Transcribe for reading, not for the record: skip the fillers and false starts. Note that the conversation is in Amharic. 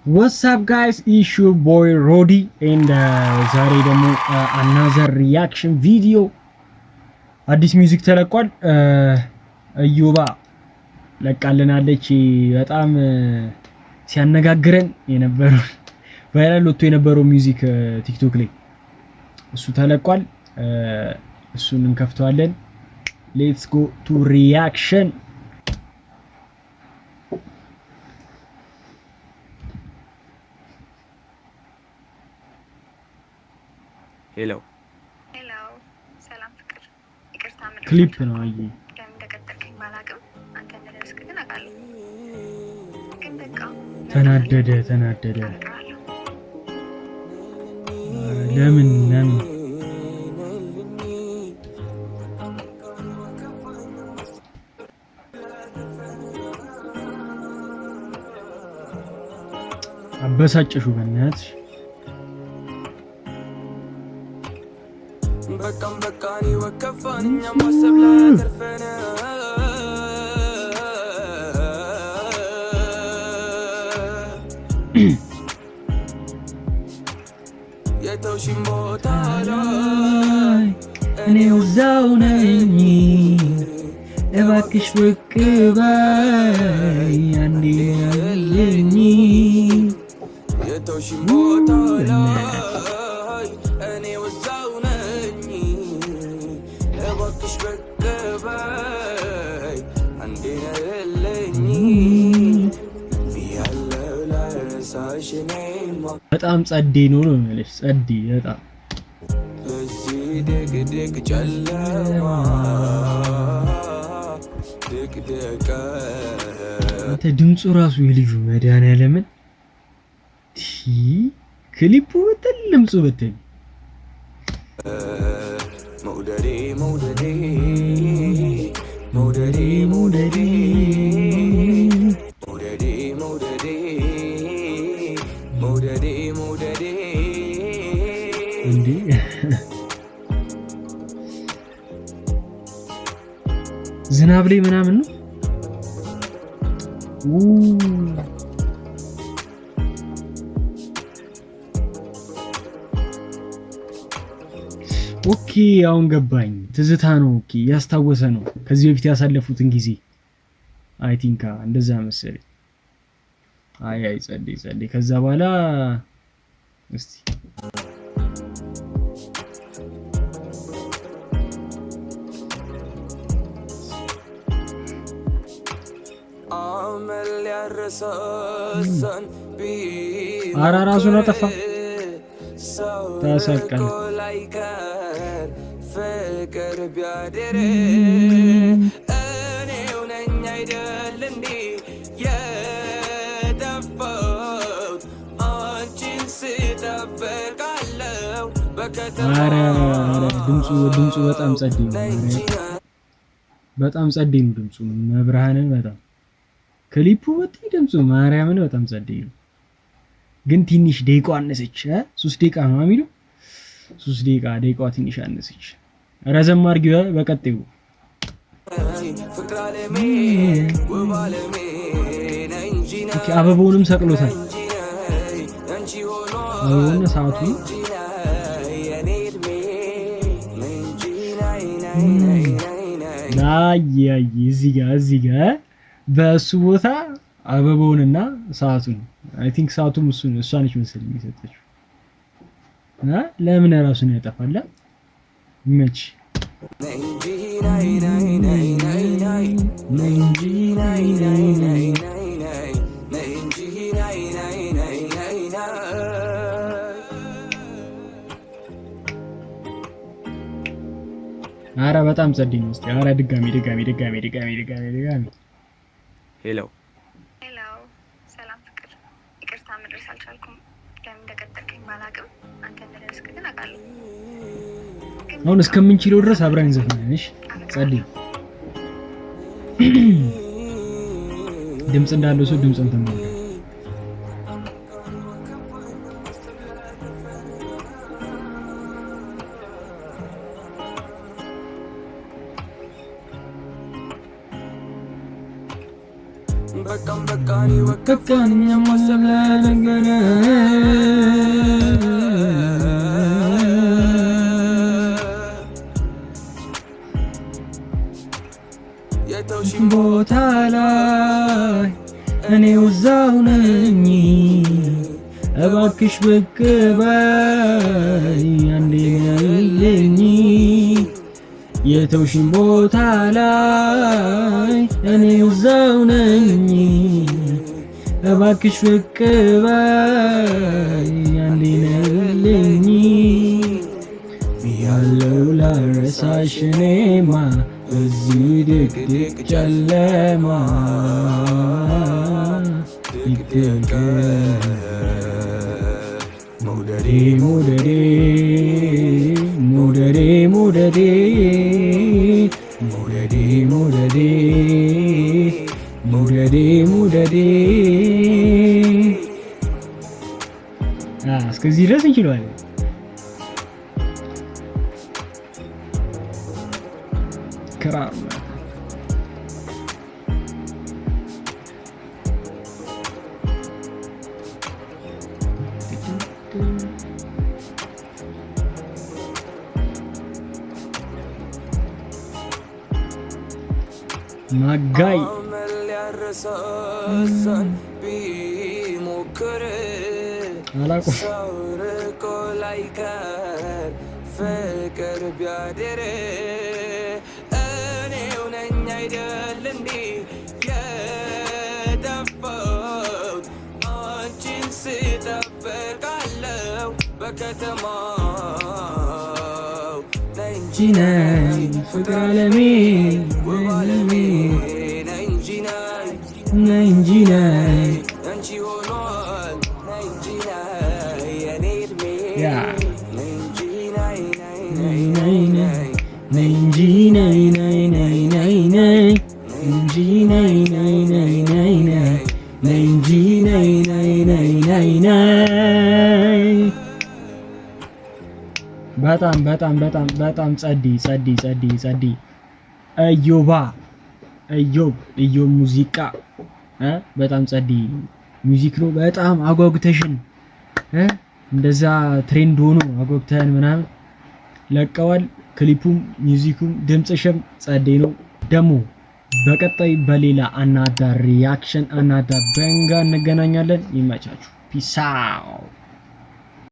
What's up guys, it's your boy Rody and ዛሬ ደግሞ another reaction video አዲስ ሚውዚክ ተለቋል። እዮባ ለቃልናለች። በጣም ሲያነጋግረን የነበረው ቫይራል ወጥቶ የነበረው ሚውዚክ ቲክቶክ ላይ እሱ ተለቋል። እሱን እንከፍተዋለን። Let's go to reaction. ሄሎ ሰላም ፍቅር ይቅርታ ምን ክሊፕ ነው አይ ለምን እንደቀጠልከኝ ባላቅም አንተ እንደደረስክ ግን አውቃለሁ። ግን በቃ ተናደደ ለምን አበሳጨሹ በእናትሽ በቃኒ ወከፋንኛ ማሰብ ላይ ተርፈነ የተውሽም ቦታ ላይ እኔው እዛው ነኝ እባክሽ ብቅ በይ አንዴ ያለኝ የተውሽም ቦታ ላይ እኔው እዛው ነኝ እባክሽ ብቅ በይ አንዴ ያለኝ ያለው ላሳሽ ነይማ በጣም ጸዴ ነው ማለት ጸዴ በጣም ለዚህ ድቅድቅ ጨለማ ድቅድቅ አንተ ድምፁ ራሱ የልጁ መድኃኒዓለምን ክሊፑ በጣም ድምፁ በጣም መውደዴ መውደዴ መውደዴ መውደዴ መውደዴ መውደዴ መውደዴ መውደዴ እንዴ ዝናብ ላይ ምናምን ነው። ኦኬ አሁን ገባኝ። ትዝታ ነው። ኦኬ ያስታወሰ ነው ከዚህ በፊት ያሳለፉትን ጊዜ አይ ቲንክ እንደዛ መሰለኝ። አይ ጸዴ ከዛ በኋላ እስቲ አመል ያረሳሰን አራ ራሱን አጠፋ ተሰቀለ ፍቅር ቢያደር እኔው ነኝ አይደል እንዴ የጠፋሁት አንቺን ስጠብቃለሁ በከተማ ድምፁ በጣም ጸዴ ነው። በጣም ጸዴ ነው ድምፁ መብርሃንን በጣም ክሊፑ በጣም ድምፁ ማርያምን በጣም ጸዴ ነው። ግን ትንሽ ደቂቃው አነሰች። 3 ደቂቃ ነው የሚለው 3 ደቂቃዋ ትንሽ አነሰች። ረዘም አድርጊው በቀጥዩ ኦኬ አበባውንም ሰቅሎታል። አበባውና ሰዓቱ ላይ እዚህ ጋር በሱ ቦታ አበባውንና ሰዓቱን አይ ቲንክ ሰዓቱም እሷ ነች መሰለኝ የሰጠችው። ለምን ራሱን ያጠፋል? መች አረ በጣም ጸዴ ነው። እስቲ አረ ድጋሚ ሄሎ ሰላም ፍቅር ይቅርታ መድረስ አልቻልኩም። ለምን እንደቀጠልከኝ ባላቅም አንተ እንደደረስክ ግን አውቃለሁ። አሁን እስከምንችለው ድረስ አብረን ዘፈንሽ ጸዴ ድምጽ እንዳለው ሰው ድምጽን ተመልከቱ። በቃም በቃኒ በቃኝ የማሰብለነገረ የተውሽን ቦታ ላይ እኔው እዛው ነኝ እባክሽ ብቅ በይ አንዴ ነይልኝ የተውሽን ቦታ ላይ እኔው እዛው ነኝ እባክሽ ብቅ በይ አንዴ ነይልኝ ያለው ላረሳሽ እኔማ በዚህ ድቅድቅ ጨለማ ድቅድቅ መውደዴ መውደዴ መውደዴ መውደዴ መውደዴ መውደዴ መውደዴ መውደዴ እስከዚህ ድረስ እንችላለን። ክራር ማጋይ ሊያረሳሳን ቢሞክር ሰውርቆ ላይቀር ፍቅር ቢያድር እኔው ነኝ አይደል እንዲ የጠፋሁት አንቺን ስጠብቃለሁ በከተማው ነይ እንጂ ነይ ፍቅር አለሜ ውባለሜ ነይ እንጂ ነይ ነይ እንጂ ነይ አንቺ ሆኗል ነይ እንጂ ነይ የኔ እድሜ ነይ እንጂ ነይ ነይ ነይ ነይ ነይ እንጂ ነይ ነይ ነይ ነይ ነይ እንጂ ነይ ነይ ነይ ነይ ነይ ነይ እንጂ ነይ ነይ ነይ ነይ ነይ በጣም በጣም በጣም በጣም ጸዲ ጸዲ ጸዲ ጸዲ እዮብ ሙዚቃ በጣም ጸዲ ሙዚክ ነው። በጣም አጓጉተሽን እንደዛ ትሬንድ ሆኖ አጓጉተን ምናምን ለቀዋል። ክሊፑም ሚውዚኩም ድምጽሽም ጸዴ ነው። ደግሞ በቀጣይ በሌላ አናዳ ሪያክሽን አናዳ በንጋ እንገናኛለን። ይመቻችሁ። ፒስ አውት